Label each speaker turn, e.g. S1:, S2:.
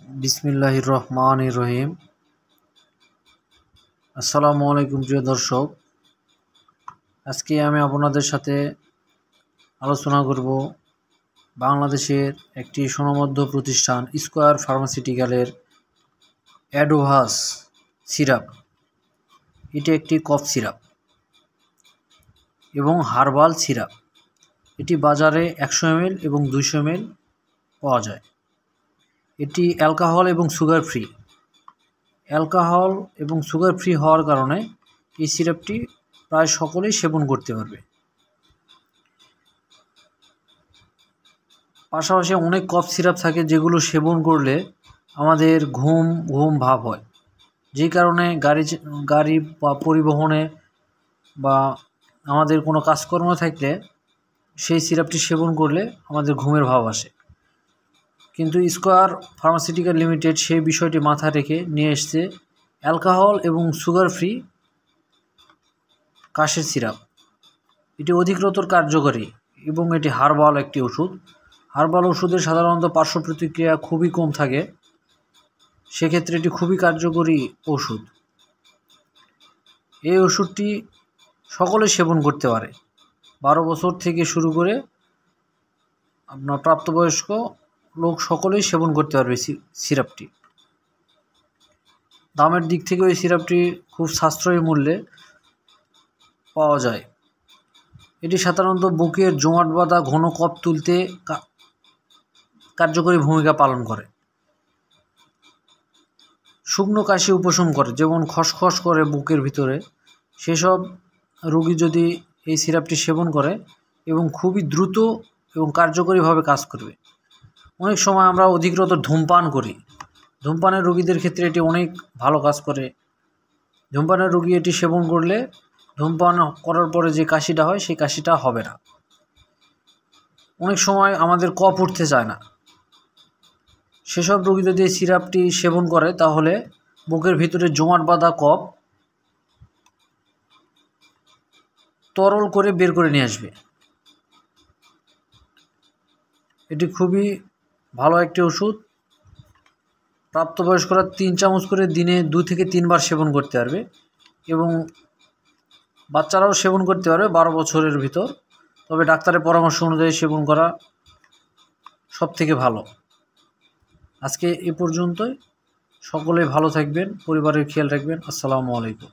S1: বিসমিল্লাহির রহমানির রহিম। আসসালামু আলাইকুম প্রিয় দর্শক, আজকে আমি আপনাদের সাথে আলোচনা করব বাংলাদেশের একটি সুনামধন্য প্রতিষ্ঠান স্কয়ার ফার্মাসিউটিক্যালের অ্যাডোভাস সিরাপ। এটি একটি কফ সিরাপ এবং হার্বাল সিরাপ। এটি বাজারে 100 ml এবং 200 ml পাওয়া যায়। এটি অ্যালকোহল এবং সুগার ফ্রি। অ্যালকোহল এবং সুগার ফ্রি হওয়ার কারণে এই সিরাপটি প্রায় সকলেই সেবন করতে পারবে। পাশাপাশি অনেক কফ সিরাপ থাকে যেগুলো সেবন করলে আমাদের ঘুম ভাব হয়, যেই কারণে গাড়ি বা পরিবহনে বা আমাদের কোনো কাজকর্ম থাকলে সেই সিরাপটি সেবন করলে আমাদের ঘুমের ভাব আসে। কিন্তু স্কয়ার ফার্মাসিউটিক্যাল লিমিটেড সেই বিষয়টি মাথায় রেখে নিয়ে এসেছে অ্যালকোহল এবং সুগার ফ্রি কাশের সিরাপ। এটি অধিকতর কার্যকরী এবং এটি হার্বাল একটি ওষুধ। হার্বাল ওষুধের সাধারণত পার্শ্ব প্রতিক্রিয়া খুবই কম থাকে, সেক্ষেত্রে এটি খুবই কার্যকরী ওষুধ। এই ওষুধটি সকলে সেবন করতে পারে। 12 বছর থেকে শুরু করে আপনার প্রাপ্তবয়স্ক লোক সকলেই সেবন করতে পারবে সিরাপটি। দামের দিক থেকে এই সিরাপটি খুব সাশ্রয়ী মূল্যে পাওয়া যায়। এটি সাধারণত বুকের জমাট বাঁধা ঘন কফ তুলতে কার্যকরী ভূমিকা পালন করে। শুকনো কাশি উপশম করে, যেমন খসখস করে বুকের ভিতরে, সেসব রোগী যদি এই সিরাপটি সেবন করে এবং খুবই দ্রুত এবং কার্যকরীভাবে কাজ করবে। অনেক সময় আমরা অধিকতর ধূমপান করি, ধূমপানের রোগীদের ক্ষেত্রে এটি অনেক ভালো কাজ করে। ধূমপানের রোগী এটি সেবন করলে ধূমপান করার পরে যে কাশিটা হয় সেই কাশিটা হবে না। অনেক সময় আমাদের কফ উঠতে চায় না, সেসব রোগী যদি এই সিরাপটি সেবন করে তাহলে বুকের ভিতরে জমাট বাঁধা কফ তরল করে বের করে নিয়ে আসবে। এটি খুবই ভালো একটি ওষুধ। প্রাপ্তবয়স্করা 3 চামচ করে দিনে 2 থেকে 3 বার সেবন করতে পারবে এবং বাচ্চারাও সেবন করতে পারবে 12 বছরের ভিতর। তবে ডাক্তারের পরামর্শ অনুযায়ী সেবন করা সবথেকে ভালো। আজকে এ পর্যন্তই। সকলে ভালো থাকবেন, পরিবারের খেয়াল রাখবেন। আসসালামু আলাইকুম।